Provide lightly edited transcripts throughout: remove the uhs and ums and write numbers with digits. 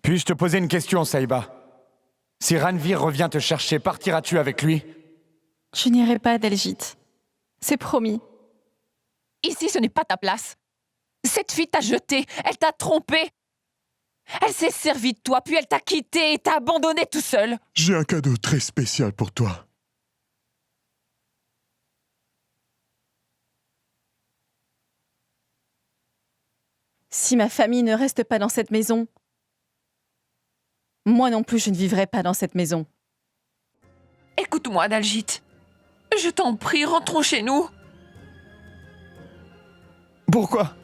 Puis-je te poser une question, Saïba? Si Ranvir revient te chercher, partiras-tu avec lui? Je n'irai pas, Dalgit. C'est promis. Ici, ce n'est pas ta place. Cette fille t'a jeté, elle t'a trompé. Elle s'est servie de toi, puis elle t'a quitté et t'a abandonné tout seul. J'ai un cadeau très spécial pour toi. Si ma famille ne reste pas dans cette maison, moi non plus je ne vivrai pas dans cette maison. Écoute-moi, Dalgit. Je t'en prie, rentrons chez nous. Pourquoi?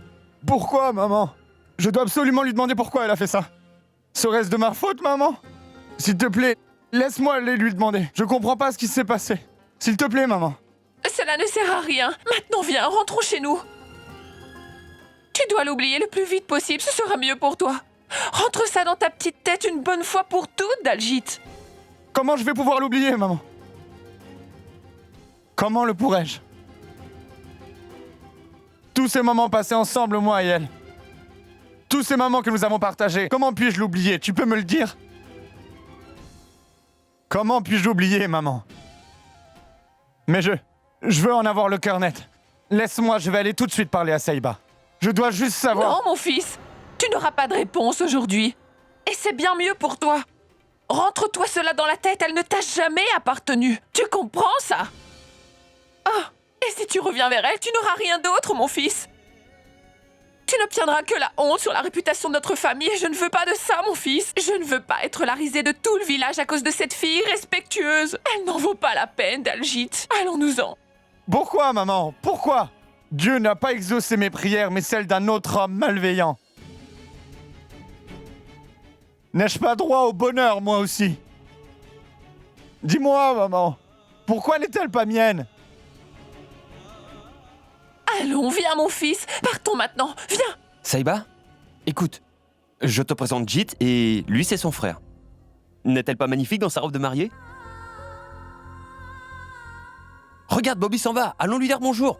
Pourquoi, maman? Je dois absolument lui demander pourquoi elle a fait ça. Serait-ce de ma faute, maman? S'il te plaît, laisse-moi aller lui demander. Je comprends pas ce qui s'est passé. S'il te plaît, maman. Cela ne sert à rien. Maintenant, viens, rentrons chez nous. Tu dois l'oublier le plus vite possible, ce sera mieux pour toi. Rentre ça dans ta petite tête une bonne fois pour toutes, Dalgit. Comment je vais pouvoir l'oublier, maman? Comment le pourrais-je? Tous ces moments passés ensemble, moi et elle. Tous ces moments que nous avons partagés, comment puis-je l'oublier? Tu peux me le dire? Comment puis-je l'oublier, maman? Mais je veux en avoir le cœur net. Laisse-moi, je vais aller tout de suite parler à Saïba. Je dois juste savoir... Non, mon fils, tu n'auras pas de réponse aujourd'hui. Et c'est bien mieux pour toi. Rentre-toi cela dans la tête, elle ne t'a jamais appartenu. Tu comprends ça? Ah, et si tu reviens vers elle, tu n'auras rien d'autre, mon fils. Tu n'obtiendras que la honte sur la réputation de notre famille et je ne veux pas de ça, mon fils. Je ne veux pas être la risée de tout le village à cause de cette fille irrespectueuse. Elle n'en vaut pas la peine, Dalgit. Allons-nous-en. Pourquoi, maman? Pourquoi? Dieu n'a pas exaucé mes prières, mais celles d'un autre homme malveillant. N'ai-je pas droit au bonheur, moi aussi? Dis-moi, maman, pourquoi n'est-elle pas mienne? Allons, viens, mon fils. Partons maintenant. Viens. Saïba, écoute, je te présente Jit et lui c'est son frère. N'est-elle pas magnifique dans sa robe de mariée? Regarde, Bobby s'en va, allons lui dire bonjour.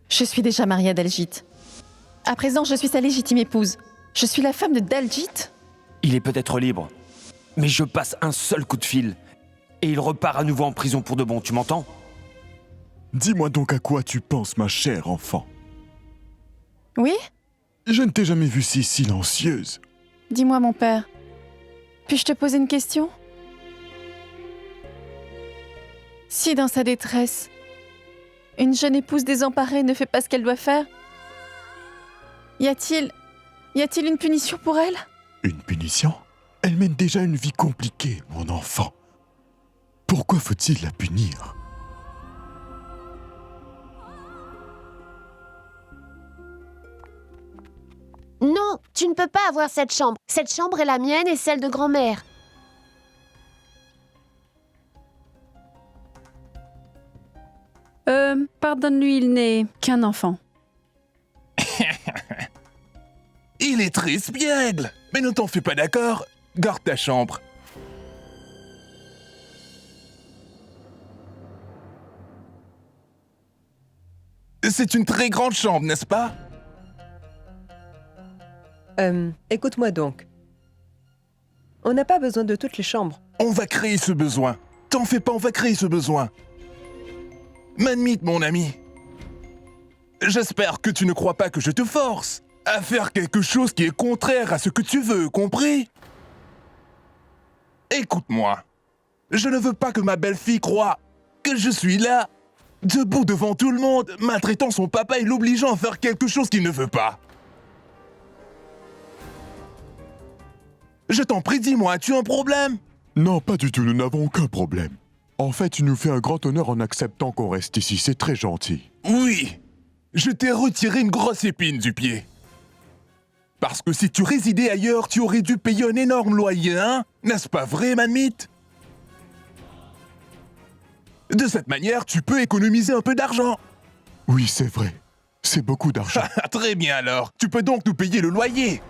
Je suis déjà mariée à Dalgit. À présent, je suis sa légitime épouse. Je suis la femme de Dalgit. Il est peut-être libre, mais je passe un seul coup de fil et il repart à nouveau en prison pour de bon, tu m'entends? Dis-moi donc à quoi tu penses, ma chère enfant. Oui? Je ne t'ai jamais vue si silencieuse. Dis-moi, mon père. Puis-je te poser une question? Si dans sa détresse, une jeune épouse désemparée ne fait pas ce qu'elle doit faire, y a-t-il une punition pour elle? Une punition? Elle mène déjà une vie compliquée, mon enfant. Pourquoi faut-il la punir? Non, tu ne peux pas avoir cette chambre. Cette chambre est la mienne et celle de grand-mère. Pardonne-lui, il n'est qu'un enfant. Il est très espiègle. Mais ne t'en fais pas, d'accord? Garde ta chambre. C'est une très grande chambre, n'est-ce pas? Écoute-moi donc. On n'a pas besoin de toutes les chambres. On va créer ce besoin. T'en fais pas, on va créer ce besoin. Manmit, mon ami. J'espère que tu ne crois pas que je te force à faire quelque chose qui est contraire à ce que tu veux, compris? Écoute-moi. Je ne veux pas que ma belle-fille croie que je suis là, debout devant tout le monde, maltraitant son papa et l'obligeant à faire quelque chose qu'il ne veut pas. Je t'en prie, dis-moi, as-tu un problème? Non, pas du tout, nous n'avons aucun problème. En fait, tu nous fais un grand honneur en acceptant qu'on reste ici, c'est très gentil. Oui, je t'ai retiré une grosse épine du pied. Parce que si tu résidais ailleurs, tu aurais dû payer un énorme loyer, hein? N'est-ce pas vrai, Manmit? De cette manière, tu peux économiser un peu d'argent. Oui, c'est vrai. C'est beaucoup d'argent. Très bien alors, tu peux donc nous payer le loyer.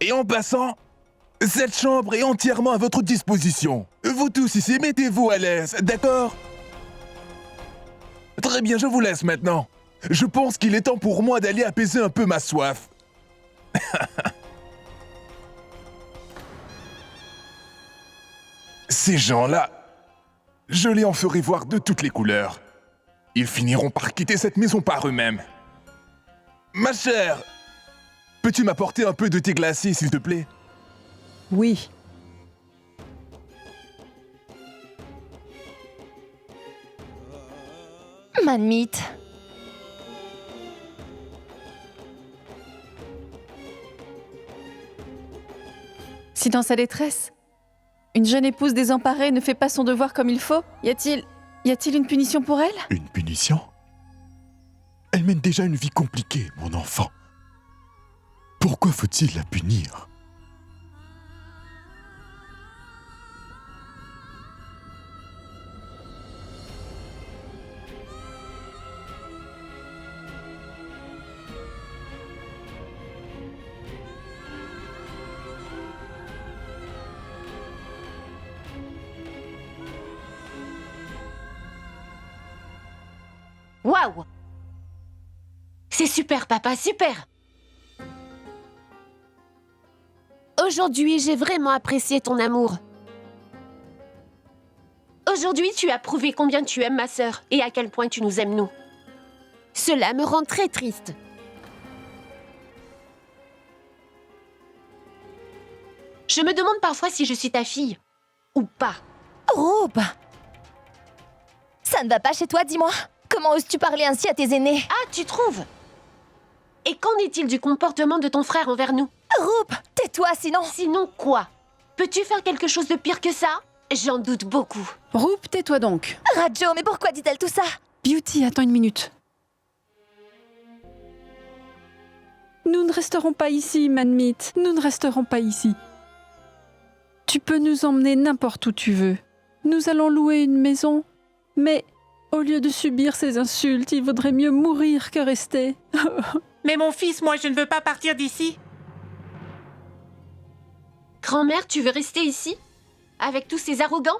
Et en passant, cette chambre est entièrement à votre disposition. Vous tous ici, mettez-vous à l'aise, d'accord? Très bien, je vous laisse maintenant. Je pense qu'il est temps pour moi d'aller apaiser un peu ma soif. Ces gens-là, je les en ferai voir de toutes les couleurs. Ils finiront par quitter cette maison par eux-mêmes. Ma chère, peux-tu m'apporter un peu de thé glacé, s'il te plaît? Oui. Manmite. Si dans sa détresse, une jeune épouse désemparée ne fait pas son devoir comme il faut, y a-t-il une punition pour elle? Une punition? Elle mène déjà une vie compliquée, mon enfant. Pourquoi faut-il la punir? Waouh! C'est super, papa, super! Aujourd'hui, j'ai vraiment apprécié ton amour. Aujourd'hui, tu as prouvé combien tu aimes ma sœur et à quel point tu nous aimes, nous. Cela me rend très triste. Je me demande parfois si je suis ta fille. Ou pas. Roube! Ça ne va pas chez toi, dis-moi. Comment oses-tu parler ainsi à tes aînés? Ah, tu trouves? Et qu'en est-il du comportement de ton frère envers nous? Roube, tais-toi sinon. Sinon quoi? Peux-tu faire quelque chose de pire que ça? J'en doute beaucoup. Roop, tais-toi donc. Rajo, mais pourquoi dit-elle tout ça? Beauty, attends une minute. Nous ne resterons pas ici, Manmite. Nous ne resterons pas ici. Tu peux nous emmener n'importe où tu veux. Nous allons louer une maison, mais au lieu de subir ces insultes, il vaudrait mieux mourir que rester. Mais mon fils, moi, je ne veux pas partir d'ici. Grand-mère, tu veux rester ici? Avec tous ces arrogants?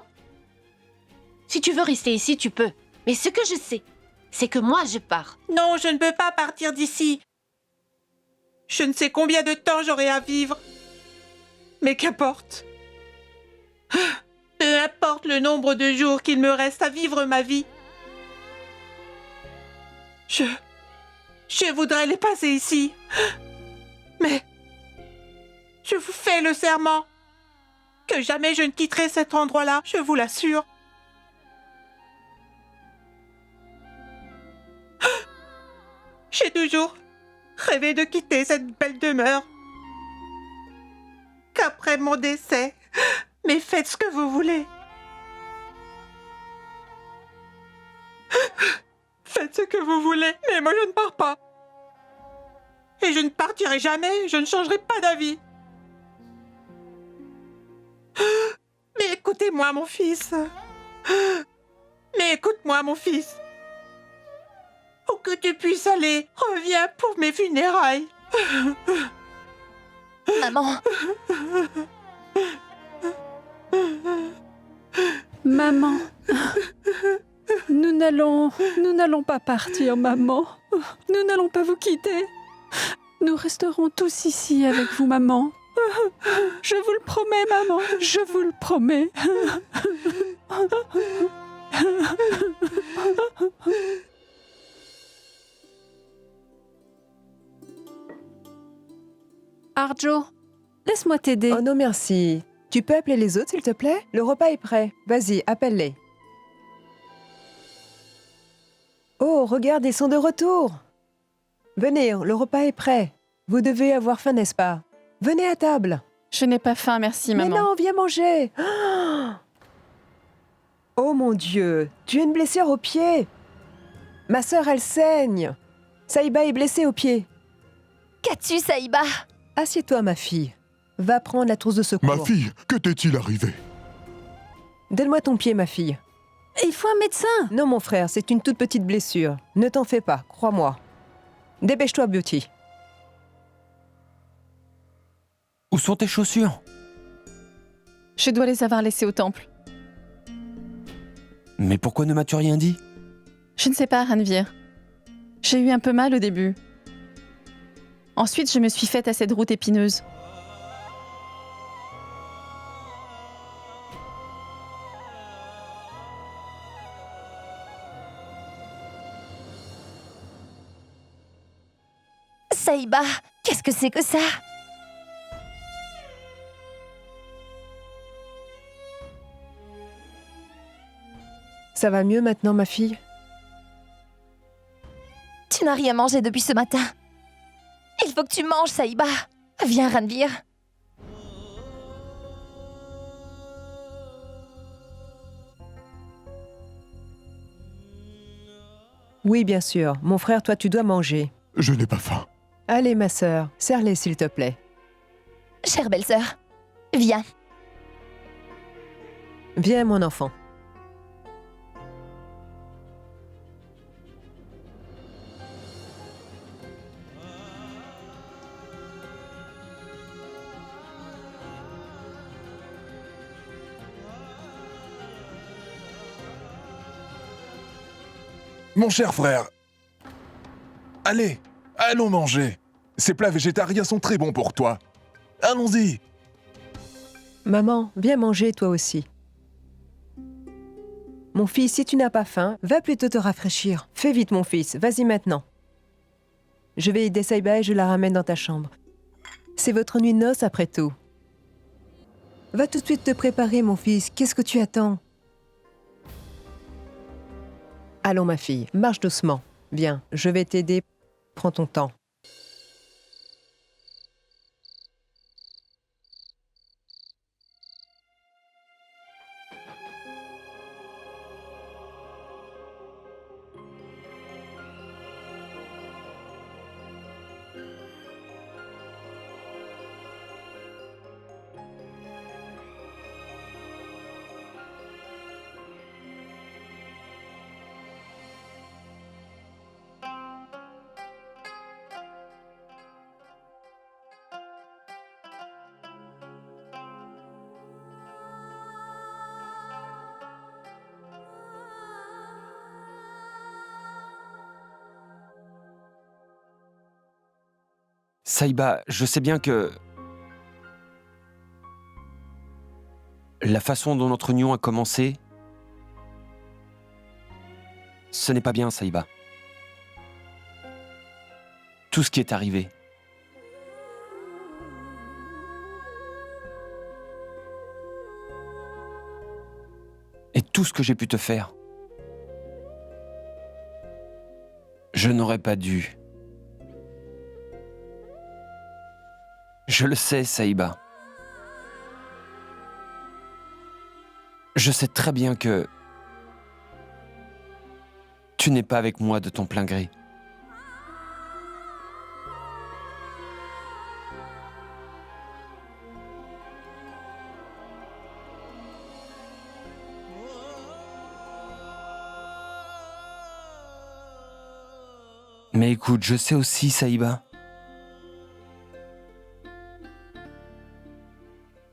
Si tu veux rester ici, tu peux. Mais ce que je sais, c'est que moi, je pars. Non, je ne peux pas partir d'ici. Je ne sais combien de temps j'aurai à vivre. Mais qu'importe. Peu importe le nombre de jours qu'il me reste à vivre ma vie. Je voudrais les passer ici. Mais je vous fais le serment que jamais je ne quitterai cet endroit-là, je vous l'assure. J'ai toujours rêvé de quitter cette belle demeure. Qu'après mon décès, mais faites ce que vous voulez. Faites ce que vous voulez, mais moi je ne pars pas. Et je ne partirai jamais, je ne changerai pas d'avis. Mais écoutez-moi, mon fils. Mais écoute-moi, mon fils. Où que tu puisses aller, reviens pour mes funérailles. Maman. Maman. Nous n'allons pas partir, maman. Nous n'allons pas vous quitter. Nous resterons tous ici avec vous, maman. Je vous le promets, maman. Je vous le promets. Arjo, laisse-moi t'aider. Oh non, merci. Tu peux appeler les autres, s'il te plaît? Le repas est prêt. Vas-y, appelle-les. Oh, regarde, ils sont de retour. Venez, le repas est prêt. Vous devez avoir faim, n'est-ce pas? Venez à table. Je n'ai pas faim, merci, maman. Mais non, viens manger. Oh mon Dieu, tu as une blessure au pied. Ma sœur, elle saigne. Saïba est blessée au pied. Qu'as-tu, Saïba? Assieds-toi, ma fille. Va prendre la trousse de secours. Ma fille, que t'est-il arrivé? Donne-moi ton pied, ma fille. Il faut un médecin. Non, mon frère, c'est une toute petite blessure. Ne t'en fais pas, crois-moi. Dépêche-toi, Beauty. Où sont tes chaussures? Je dois les avoir laissées au temple. Mais pourquoi ne m'as-tu rien dit? Je ne sais pas, Ranvir. J'ai eu un peu mal au début. Ensuite, je me suis faite à cette route épineuse. Saïba, qu'est-ce que c'est que ça? Ça va mieux maintenant, ma fille? Tu n'as rien mangé depuis ce matin. Il faut que tu manges, Saïba. Viens, Ranvir. Oui, bien sûr. Mon frère, toi, tu dois manger. Je n'ai pas faim. Allez, ma sœur, serre-les, s'il te plaît. Chère belle-sœur, viens. Viens, mon enfant. Mon cher frère, allez, allons manger. Ces plats végétariens sont très bons pour toi. Allons-y. Maman, viens manger, toi aussi. Mon fils, si tu n'as pas faim, va plutôt te rafraîchir. Fais vite, mon fils, vas-y maintenant. Je vais aider Saïba et je la ramène dans ta chambre. C'est votre nuit de noces après tout. Va tout de suite te préparer, mon fils. Qu'est-ce que tu attends? Allons, ma fille, marche doucement. Viens, je vais t'aider. Prends ton temps. Saïba, je sais bien que... la façon dont notre union a commencé... ce n'est pas bien, Saïba. Tout ce qui est arrivé. Et tout ce que j'ai pu te faire. Je n'aurais pas dû... Je le sais, Saïba. Je sais très bien que tu n'es pas avec moi de ton plein gré. Mais écoute, je sais aussi, Saïba,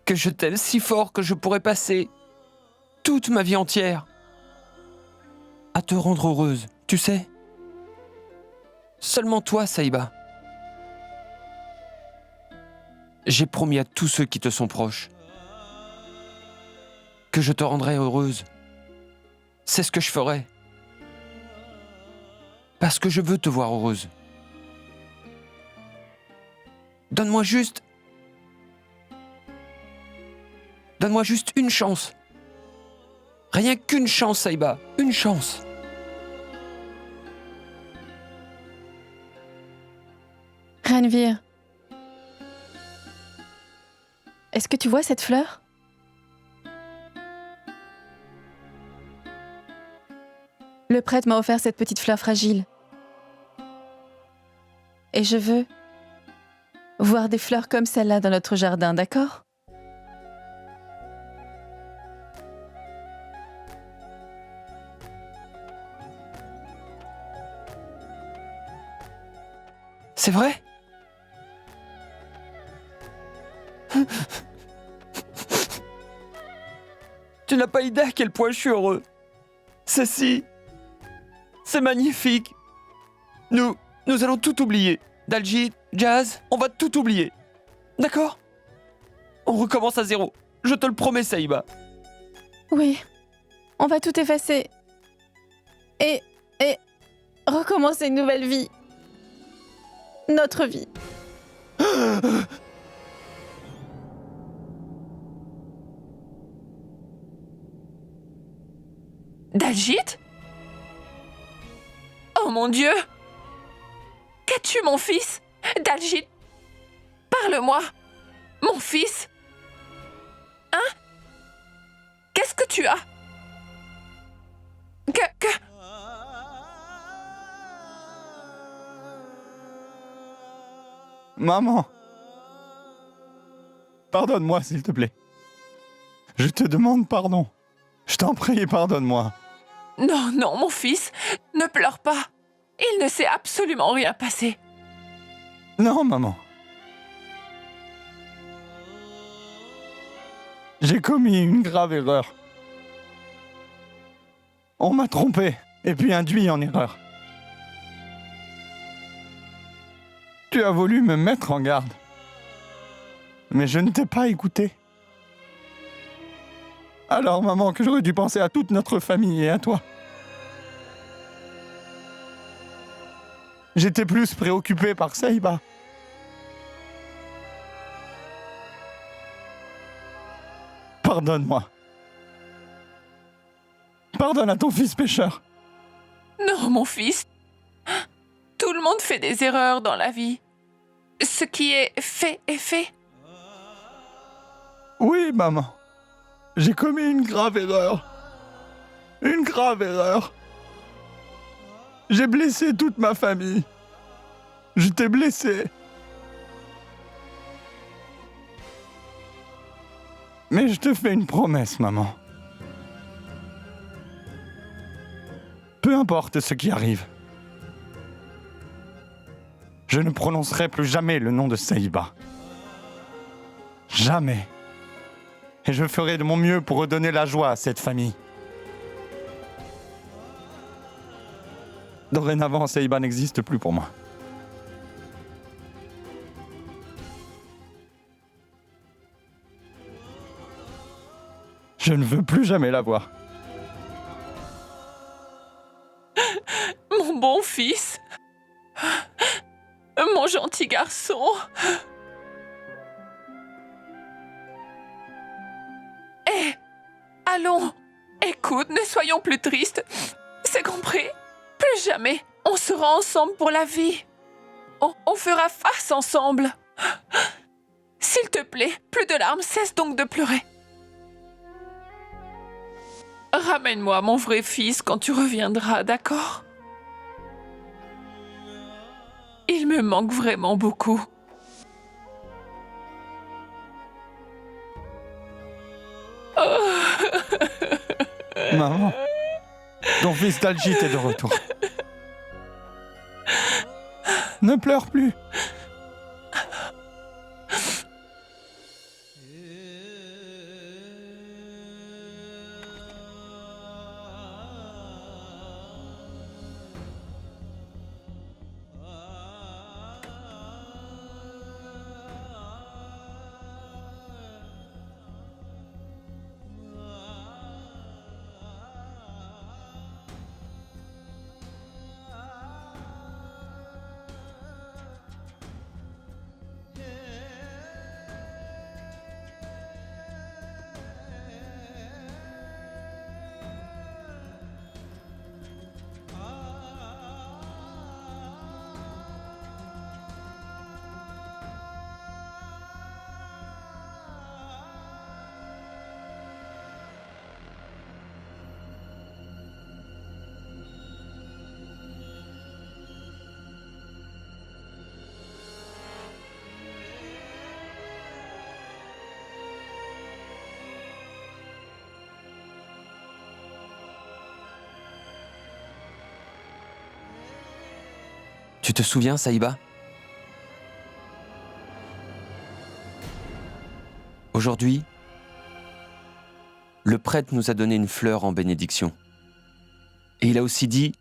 que je t'aime si fort que je pourrais passer toute ma vie entière à te rendre heureuse, tu sais. Seulement toi, Saïba. J'ai promis à tous ceux qui te sont proches que je te rendrai heureuse. C'est ce que je ferai. Parce que je veux te voir heureuse. Donne-moi juste une chance. Rien qu'une chance, Saïba. Une chance. Ranvir, est-ce que tu vois cette fleur? Le prêtre m'a offert cette petite fleur fragile. Et je veux voir des fleurs comme celle-là dans notre jardin, d'accord? C'est vrai? Tu n'as pas idée à quel point je suis heureux. C'est magnifique. Nous allons tout oublier. Dalji, Jazz, on va tout oublier. D'accord? On recommence à zéro. Je te le promets, Saïba. Oui, on va tout effacer. Et recommencer une nouvelle vie. Notre vie. Daljit? Oh mon Dieu! Qu'as-tu, mon fils? Daljit? Parle-moi! Mon fils? Hein? Qu'est-ce que tu as? Que... Maman. Pardonne-moi, s'il te plaît. Je te demande pardon. Je t'en prie, pardonne-moi. Non, non, mon fils, ne pleure pas. Il ne s'est absolument rien passé. Non, maman. J'ai commis une grave erreur. On m'a trompé, et puis induit en erreur. Tu as voulu me mettre en garde. Mais je ne t'ai pas écouté. Alors, maman, que j'aurais dû penser à toute notre famille et à toi. J'étais plus préoccupé par Saïba. Pardonne-moi. Pardonne à ton fils pécheur. Non, mon fils. Tout le monde fait des erreurs dans la vie. Ce qui est fait est fait. Oui, maman. J'ai commis une grave erreur. Une grave erreur. J'ai blessé toute ma famille. Je t'ai blessé. Mais je te fais une promesse, maman. Peu importe ce qui arrive, je ne prononcerai plus jamais le nom de Saïba. Jamais. Et je ferai de mon mieux pour redonner la joie à cette famille. Dorénavant, Saïba n'existe plus pour moi. Je ne veux plus jamais la voir. Mon bon fils. Mon gentil garçon. Eh, allons. Écoute, ne soyons plus tristes. C'est compris? Plus jamais. On sera ensemble pour la vie. On fera face ensemble. S'il te plaît, plus de larmes, cesse donc de pleurer. Ramène-moi mon vrai fils quand tu reviendras, d'accord? Il me manque vraiment beaucoup. Maman, ton fils Daljit est de retour. Ne pleure plus. Tu te souviens, Saïba? Aujourd'hui, le prêtre nous a donné une fleur en bénédiction. Et il a aussi dit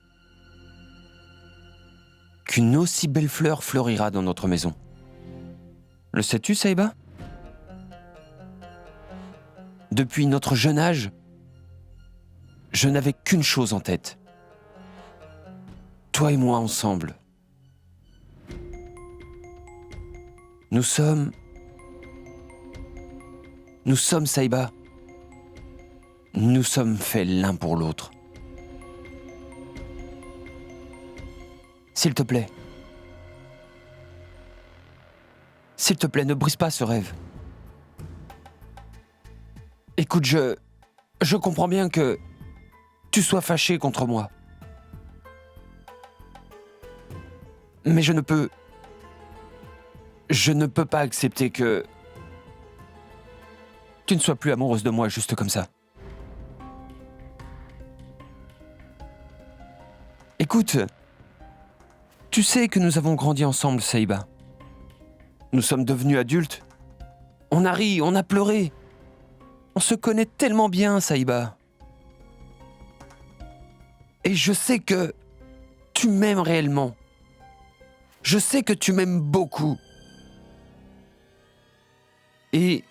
qu'une aussi belle fleur fleurira dans notre maison. Le sais-tu, Saïba? Depuis notre jeune âge, je n'avais qu'une chose en tête. Toi et moi ensemble. Nous sommes, Saïba. Nous sommes faits l'un pour l'autre. S'il te plaît, ne brise pas ce rêve. Écoute, je comprends bien que tu sois fâché contre moi. Mais je ne peux pas accepter que tu ne sois plus amoureuse de moi juste comme ça. Écoute, tu sais que nous avons grandi ensemble, Saïba. Nous sommes devenus adultes. On a ri, on a pleuré. On se connaît tellement bien, Saïba. Et je sais que tu m'aimes réellement. Je sais que tu m'aimes beaucoup. Et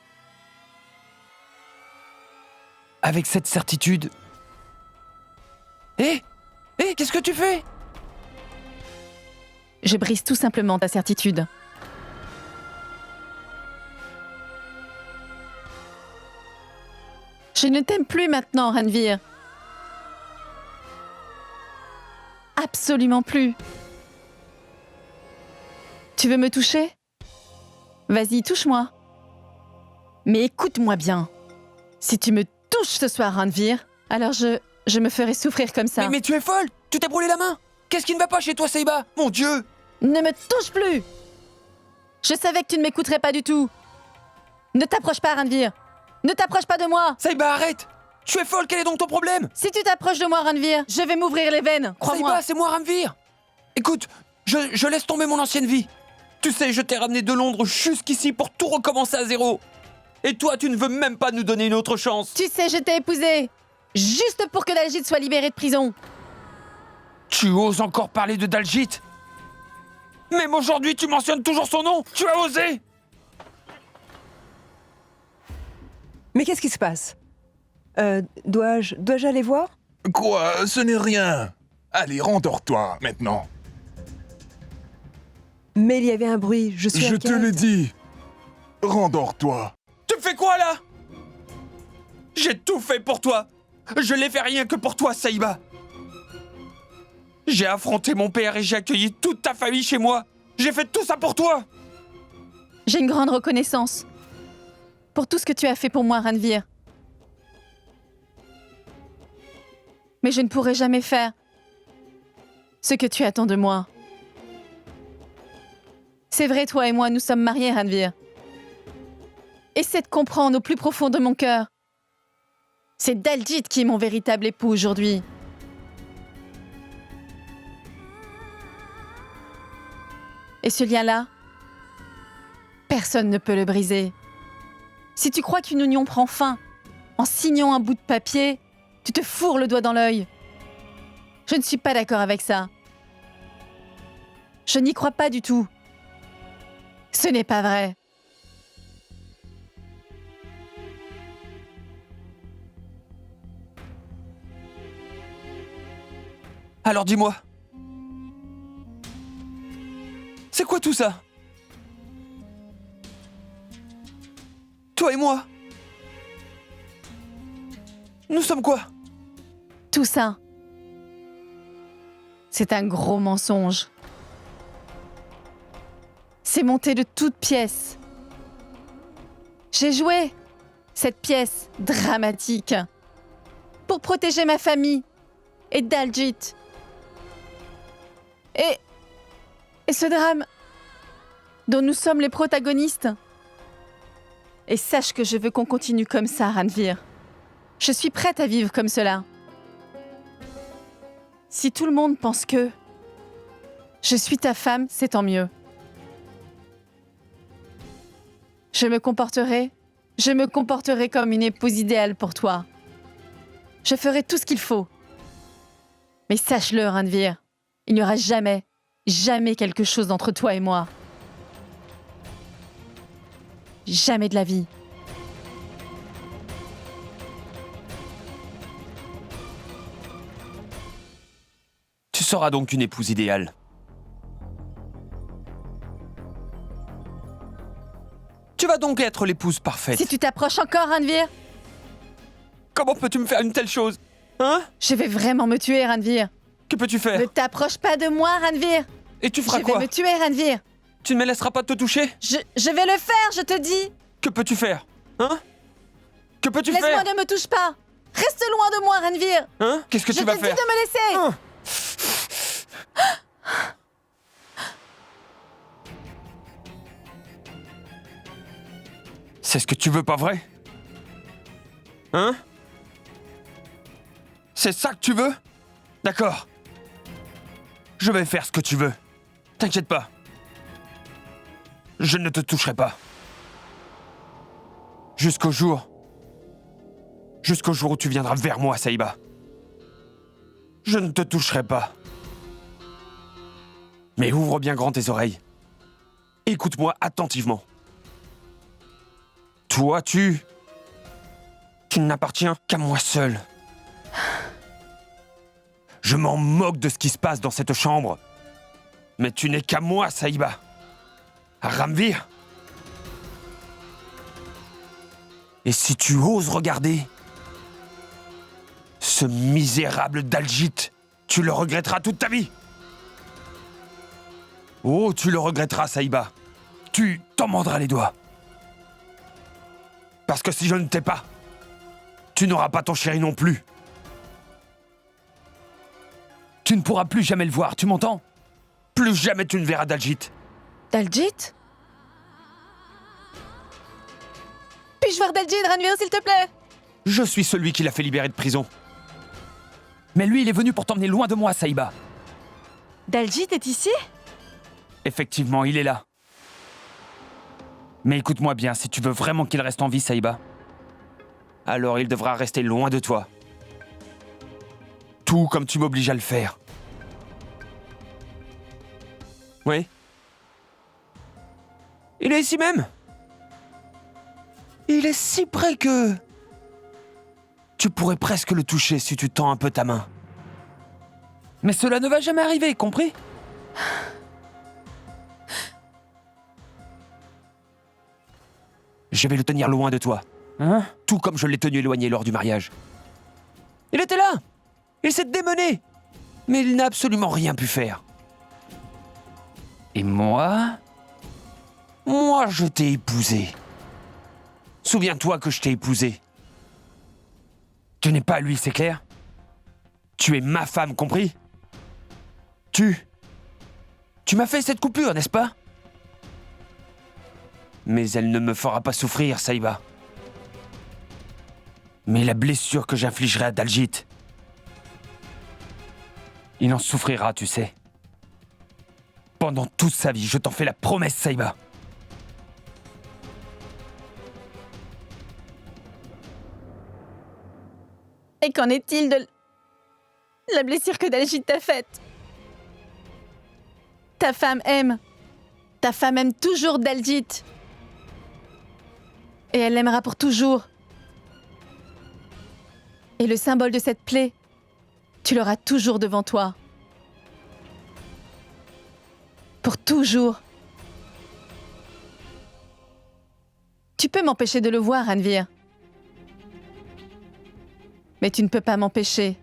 avec cette certitude... Hé, qu'est-ce que tu fais? Je brise tout simplement ta certitude. Je ne t'aime plus maintenant, Ranveer. Absolument plus. Tu veux me toucher? Vas-y, touche-moi. Mais écoute-moi bien. Si tu me touches ce soir, Ranveer, alors je me ferai souffrir comme ça. Mais tu es folle! Tu t'es brûlé la main! Qu'est-ce qui ne va pas chez toi, Saïba? Mon Dieu! Ne me touche plus! Je savais que tu ne m'écouterais pas du tout. Ne t'approche pas, Ranveer. Ne t'approche pas de moi. Saïba, arrête! Tu es folle, quel est donc ton problème? Si tu t'approches de moi, Ranveer, je vais m'ouvrir les veines, crois-moi. Saïba, c'est moi, Ranveer! Écoute, je laisse tomber mon ancienne vie. Tu sais, je t'ai ramené de Londres jusqu'ici pour tout recommencer à zéro. Et toi, tu ne veux même pas nous donner une autre chance. Tu sais, je t'ai épousée. Juste pour que Daljit soit libéré de prison. Tu oses encore parler de Daljit? Même aujourd'hui, tu mentionnes toujours son nom. Tu as osé. Mais qu'est-ce qui se passe? Dois-je aller voir? Quoi? Ce n'est rien. Allez, rendors-toi, maintenant. Mais il y avait un bruit, je suis Je inquiète. te l'ai dit. Rendors-toi. Tu me fais quoi, là? J'ai tout fait pour toi. Je l'ai fait rien que pour toi, Saïba. J'ai affronté mon père et j'ai accueilli toute ta famille chez moi. J'ai fait tout ça pour toi. J'ai une grande reconnaissance pour tout ce que tu as fait pour moi, Ranveer. Mais je ne pourrai jamais faire ce que tu attends de moi. C'est vrai, toi et moi, nous sommes mariés, Ranveer. Essaie de comprendre au plus profond de mon cœur. C'est Daljit qui est mon véritable époux aujourd'hui. Et ce lien-là, personne ne peut le briser. Si tu crois qu'une union prend fin en signant un bout de papier, tu te fourres le doigt dans l'œil. Je ne suis pas d'accord avec ça. Je n'y crois pas du tout. Ce n'est pas vrai. Alors dis-moi. C'est quoi tout ça? Toi et moi? Nous sommes quoi? Tout ça, c'est un gros mensonge. C'est monté de toutes pièces. J'ai joué cette pièce dramatique pour protéger ma famille et Daljit. Et ce drame dont nous sommes les protagonistes. Et sache que je veux qu'on continue comme ça, Ranveer. Je suis prête à vivre comme cela. Si tout le monde pense que je suis ta femme, c'est tant mieux. Je me comporterai comme une épouse idéale pour toi. Je ferai tout ce qu'il faut. Mais sache-le, Ranveer, il n'y aura jamais Jamais quelque chose entre toi et moi. Jamais de la vie. Tu seras donc une épouse idéale. Tu vas donc être l'épouse parfaite. Si tu t'approches encore, Ranvir, Comment peux-tu me faire une telle chose? Hein? je vais vraiment me tuer, Ranvir. Que peux-tu faire? Ne t'approche pas de moi, Ranvir. Et tu feras Je quoi? vais me tuer, Ranvir. Tu ne me laisseras pas te toucher? Je vais le faire, je te dis. Que peux-tu faire? Hein? Que peux-tu Laisse-moi, faire? ne me touche pas. Reste loin de moi, Ranvir. Hein? Qu'est-ce que Je tu te vas dis faire? de me laisser. Hein? C'est ce que tu veux, pas vrai? Hein? C'est ça que tu veux? D'accord. Je vais faire ce que tu veux. T'inquiète pas. Je ne te toucherai pas. Jusqu'au jour où tu viendras vers moi, Saïba. Je ne te toucherai pas. Mais ouvre bien grand tes oreilles. Écoute-moi attentivement. Toi, tu n'appartiens qu'à moi seul. Je m'en moque de ce qui se passe dans cette chambre. Mais tu n'es qu'à moi, Saïba. À Ranvir. Et si tu oses regarder ce misérable Daljit, tu le regretteras toute ta vie. Oh, tu le regretteras, Saïba. Tu t'en mordras les doigts. Parce que si je ne t'ai pas, tu n'auras pas ton chéri non plus. Tu ne pourras plus jamais le voir, tu m'entends? Plus jamais tu ne verras Daljit. Daljit? Puis-je voir Daljit, Ranvir, s'il te plaît? Je suis celui qui l'a fait libérer de prison. Mais lui, il est venu pour t'emmener loin de moi, Saïba. Daljit est ici? Effectivement, il est là. Mais écoute-moi bien, si tu veux vraiment qu'il reste en vie, Saïba, alors il devra rester loin de toi. Tout comme tu m'obliges à le faire. Oui? Il est ici même. Il est si près que... Tu pourrais presque le toucher si tu tends un peu ta main. Mais cela ne va jamais arriver, compris? Je vais le tenir loin de toi. Hein? Tout comme je l'ai tenu éloigné lors du mariage. Il était là! Il s'est démené! Mais il n'a absolument rien pu faire. Et moi? Moi, je t'ai épousé. Souviens-toi que je t'ai épousé. Tu n'es pas lui, c'est clair? Tu es ma femme, compris? Tu m'as fait cette coupure, n'est-ce pas? Mais elle ne me fera pas souffrir, Saïba. Mais la blessure que j'infligerai à Daljit, il en souffrira, tu sais. Pendant toute sa vie, je t'en fais la promesse, Saïba. Et qu'en est-il de la blessure que Daljit t'a faite? Ta femme aime. Ta femme aime toujours Daljit. Et elle l'aimera pour toujours. Et le symbole de cette plaie, tu l'auras toujours devant toi. Pour toujours. Tu peux m'empêcher de le voir, Ranvir. Mais tu ne peux pas m'empêcher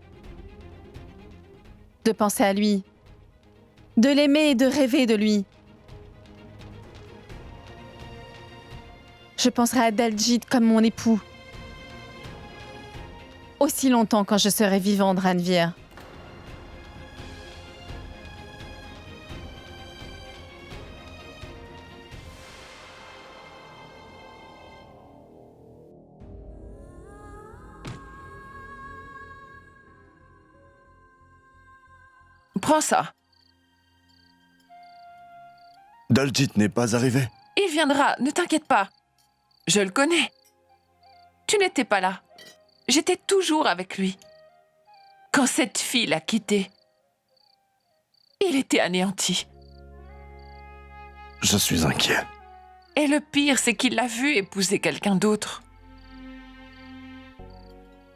de penser à lui, de l'aimer et de rêver de lui. Je penserai à Daljit comme mon époux. Aussi longtemps quand je serai vivante, Ranvir. Prends ça. Daljit n'est pas arrivé. Il viendra, ne t'inquiète pas. Je le connais. Tu n'étais pas là. J'étais toujours avec lui. Quand cette fille l'a quitté, il était anéanti. Je suis inquiet. Et le pire, c'est qu'il l'a vu épouser quelqu'un d'autre.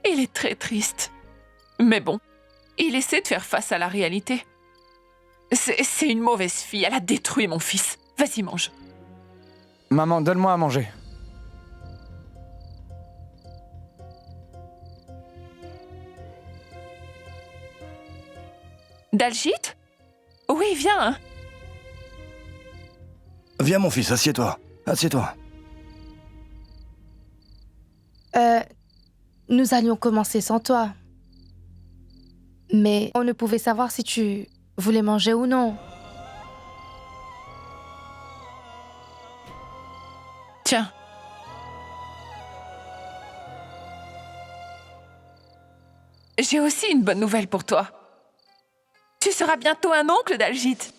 Il est très triste. Mais bon, il essaie de faire face à la réalité. C'est une mauvaise fille, elle a détruit mon fils. Vas-y, mange. Maman, donne-moi à manger. Daljit? Oui, viens. Hein. Viens mon fils, assieds-toi. Assieds-toi. Nous allions commencer sans toi. Mais on ne pouvait savoir si tu voulais manger ou non. Tiens. J'ai aussi une bonne nouvelle pour toi. Tu seras bientôt un oncle, Daljit.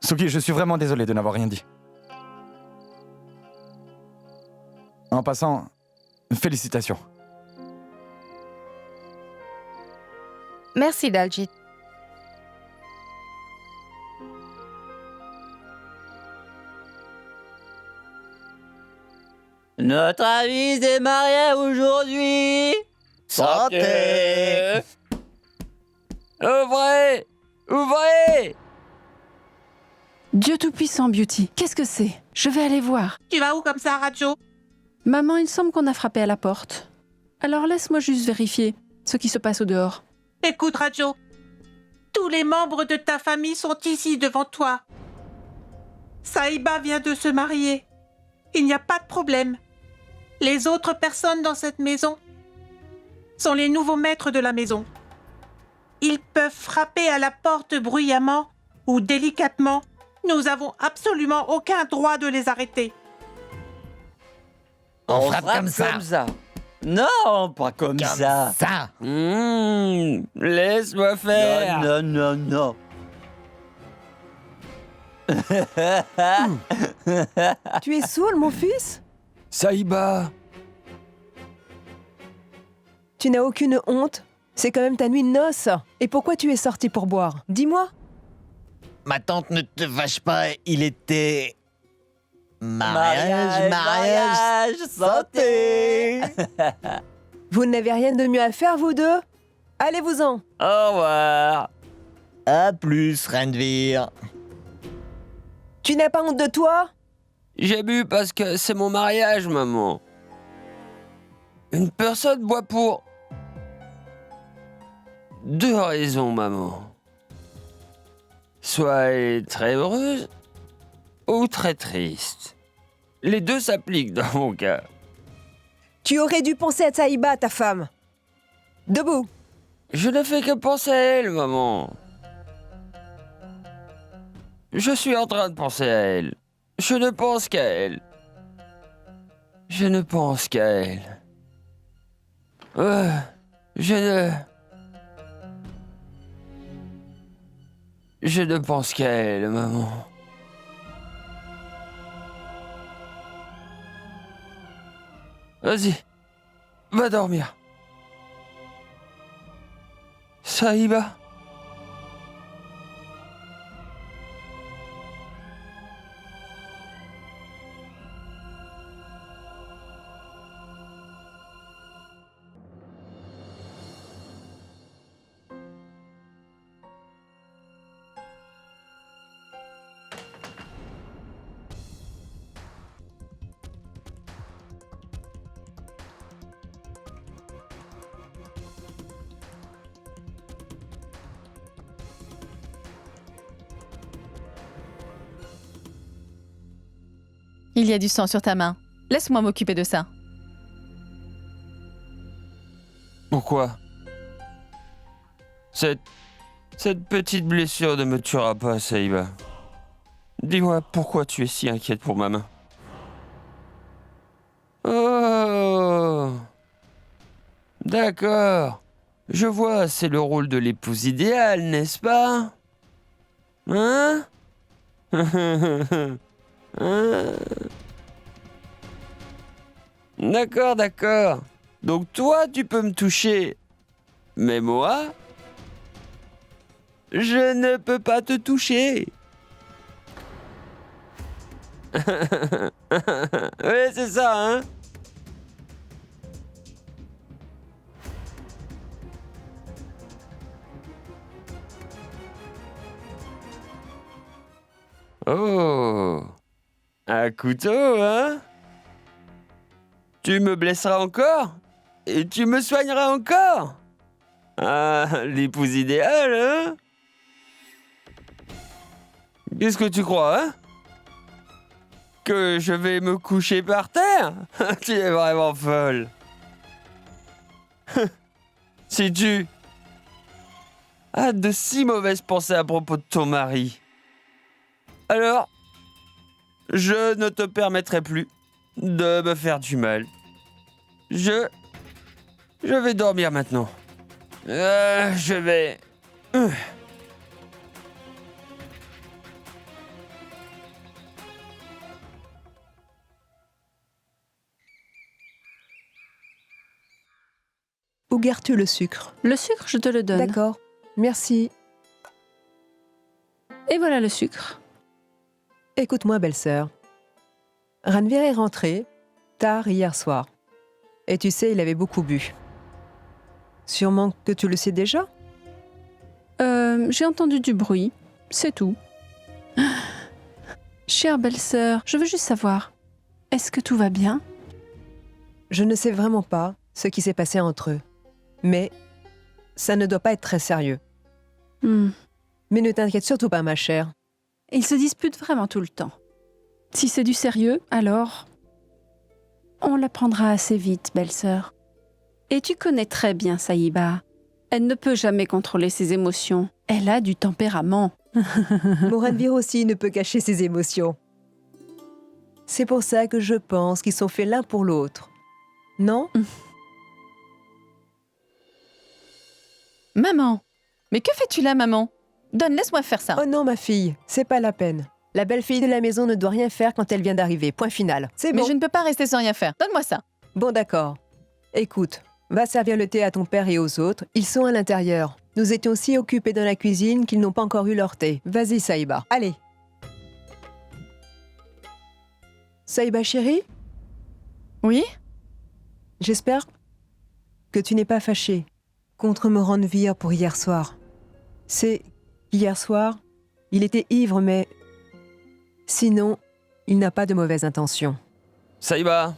Suki, je suis vraiment désolé de n'avoir rien dit. En passant, félicitations. Merci, Daljit. Notre ami s'est marié aujourd'hui. Santé. Ouvrez! Ouvrez! Dieu Tout-Puissant, Beauty, qu'est-ce que c'est? Je vais aller voir. Tu vas où comme ça, Rajo? Maman, il semble qu'on a frappé à la porte. Alors laisse-moi juste vérifier ce qui se passe au dehors. Écoute, Rajo. Tous les membres de ta famille sont ici devant toi. Saïba vient de se marier. Il n'y a pas de problème. Les autres personnes dans cette maison sont les nouveaux maîtres de la maison. Ils peuvent frapper à la porte bruyamment ou délicatement. Nous avons absolument aucun droit de les arrêter. On frappe comme ça. Non, pas comme ça. Laisse-moi faire. Non. Tu es saoul, mon fils? Saïba. Tu n'as aucune honte? C'est quand même ta nuit de noces. Et pourquoi tu es sorti pour boire? Dis-moi. Ma tante, ne te vache pas, il était... Mariage, santé. Vous n'avez rien de mieux à faire, vous deux? Allez-vous-en. Au revoir. À plus, Renvir. Tu n'as pas honte de toi? J'ai bu parce que c'est mon mariage, maman. Une personne boit pour... 2 raisons, maman. Soit elle est très heureuse ou très triste. Les deux s'appliquent dans mon cas. Tu aurais dû penser à Saïba, ta femme. Debout. Je ne fais que penser à elle, maman. Je suis en train de penser à elle. Je ne pense qu'à elle. Je ne pense qu'à elle. Je ne pense qu'à elle, maman. Vas-y, va dormir. Saïba. Il y a du sang sur ta main. Laisse-moi m'occuper de ça. Pourquoi? Cette petite blessure ne me tuera pas, Saïba. Dis-moi pourquoi tu es si inquiète pour ma main. Oh! D'accord. Je vois, c'est le rôle de l'épouse idéale, n'est-ce pas? Hein? D'accord, d'accord. Donc toi, tu peux me toucher. Mais moi, Je ne peux pas te toucher. Oui, c'est ça, hein? Oh! Un couteau, hein? Tu me blesseras encore? Et tu me soigneras encore? Ah, l'épouse idéale, hein? Qu'est-ce que tu crois, hein? Que je vais me coucher par terre? Tu es vraiment folle. Si tu as de si mauvaises pensées à propos de ton mari, alors je ne te permettrai plus de me faire du mal. Je vais dormir maintenant. Je vais... Où gardes-tu le sucre? Le sucre, je te le donne. D'accord, merci. Et voilà le sucre. Écoute-moi, belle-sœur. Ranveer est rentré tard hier soir. Et tu sais, il avait beaucoup bu. Sûrement que tu le sais déjà? J'ai entendu du bruit, c'est tout. Chère belle-sœur, je veux juste savoir, est-ce que tout va bien? Je ne sais vraiment pas ce qui s'est passé entre eux. Mais ça ne doit pas être très sérieux. Mais ne t'inquiète surtout pas, ma chère. Ils se disputent vraiment tout le temps. Si c'est du sérieux, alors on l'apprendra assez vite, belle-sœur. Et tu connais très bien Saïba. Elle ne peut jamais contrôler ses émotions. Elle a du tempérament. Mon Ranveer aussi ne peut cacher ses émotions. C'est pour ça que je pense qu'ils sont faits l'un pour l'autre. Non? Maman! Mais que fais-tu là, maman? Donne, laisse-moi faire ça. Oh non, ma fille, c'est pas la peine. La belle-fille de la maison ne doit rien faire quand elle vient d'arriver. Point final. C'est bon. Mais je ne peux pas rester sans rien faire. Donne-moi ça. Bon, d'accord. Écoute, va servir le thé à ton père et aux autres. Ils sont à l'intérieur. Nous étions si occupés dans la cuisine qu'ils n'ont pas encore eu leur thé. Vas-y, Saïba. Allez. Saïba, chérie? Oui? J'espère que tu n'es pas fâchée contre me Ranveer pour hier soir. C'est hier soir, il était ivre, mais sinon, il n'a pas de mauvaises intentions. Saïba,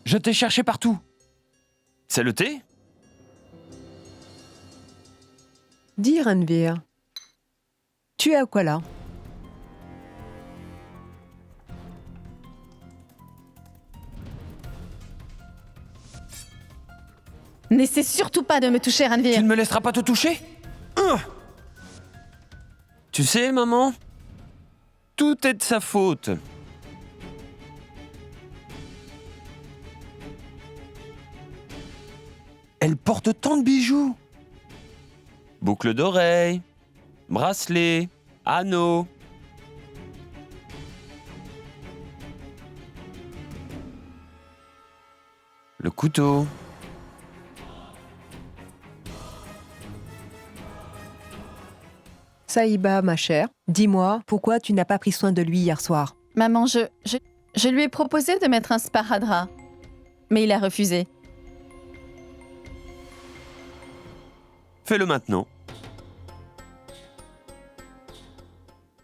je t'ai cherché partout. C'est le thé? Dis, Ranveer, tu es à quoi là? N'essaie surtout pas de me toucher, Ranveer. Tu ne me laisseras pas te toucher? Tu sais, maman, tout est de sa faute. Elle porte tant de bijoux. Boucles d'oreilles, bracelets, anneaux. Le couteau. Saïba, ma chère, dis-moi, pourquoi tu n'as pas pris soin de lui hier soir? Maman, je lui ai proposé de mettre un sparadrap, mais il a refusé. Fais-le maintenant.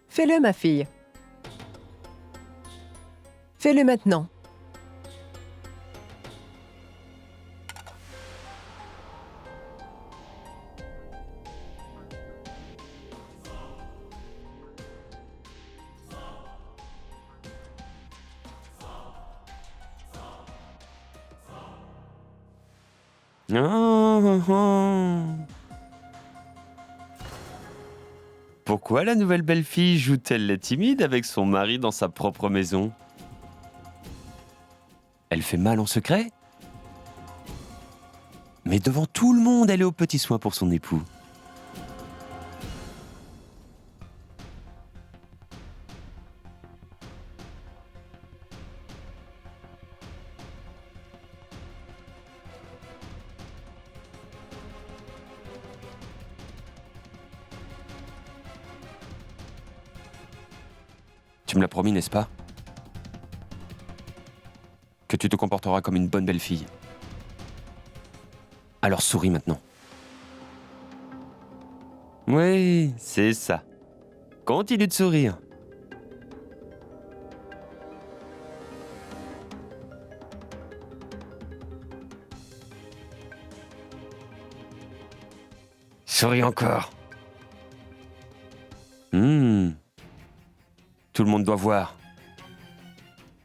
Fais-le, ma fille. Fais-le maintenant. Pourquoi la nouvelle belle-fille joue-t-elle la timide avec son mari dans sa propre maison? Elle fait mal en secret? Mais devant tout le monde, elle est aux petits soins pour son époux. Tu me l'as promis, n'est-ce pas? Que tu te comporteras comme une bonne belle fille. Alors souris maintenant. Oui, c'est ça. Continue de sourire. Souris encore. Tout le monde doit voir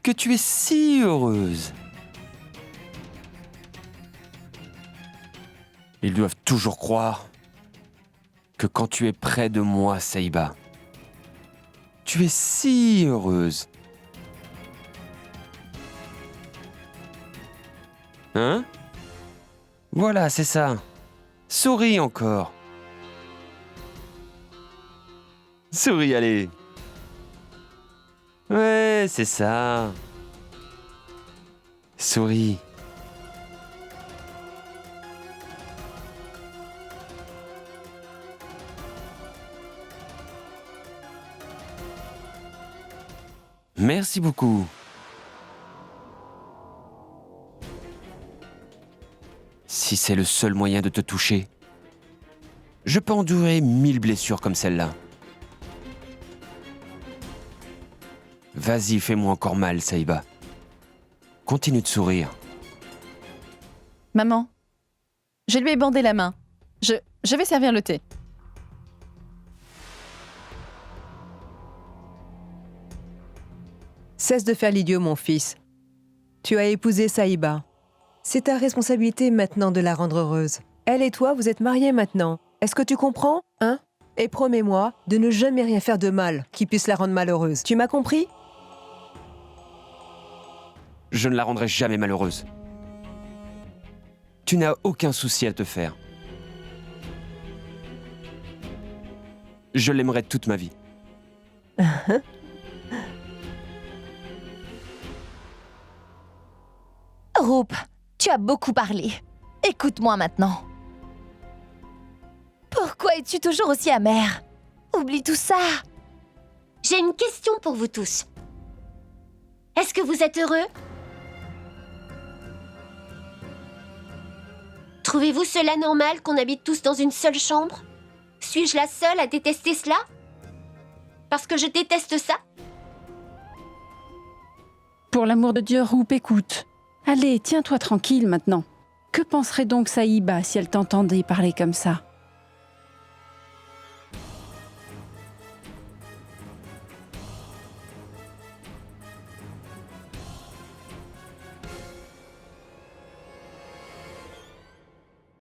que tu es si heureuse. Ils doivent toujours croire que quand tu es près de moi, Saïba, tu es si heureuse. Hein? Voilà, c'est ça. Souris encore. Souris, allez. Ouais, c'est ça. Souris. Merci beaucoup. Si c'est le seul moyen de te toucher, je peux endurer 1000 blessures comme celle-là. Vas-y, fais-moi encore mal, Saïba. Continue de sourire. Maman, je lui ai bandé la main. Je vais servir le thé. Cesse de faire l'idiot, mon fils. Tu as épousé Saïba. C'est ta responsabilité maintenant de la rendre heureuse. Elle et toi, vous êtes mariés maintenant. Est-ce que tu comprends, hein? Et promets-moi de ne jamais rien faire de mal qui puisse la rendre malheureuse. Tu m'as compris? Je ne la rendrai jamais malheureuse. Tu n'as aucun souci à te faire. Je l'aimerai toute ma vie. Roop, tu as beaucoup parlé. Écoute-moi maintenant. Pourquoi es-tu toujours aussi amère? Oublie tout ça. J'ai une question pour vous tous. Est-ce que vous êtes heureux? Trouvez-vous cela normal qu'on habite tous dans une seule chambre? Suis-je la seule à détester cela? Parce que je déteste ça? Pour l'amour de Dieu, Roop, écoute. Allez, tiens-toi tranquille maintenant. Que penserait donc Saïba si elle t'entendait parler comme ça?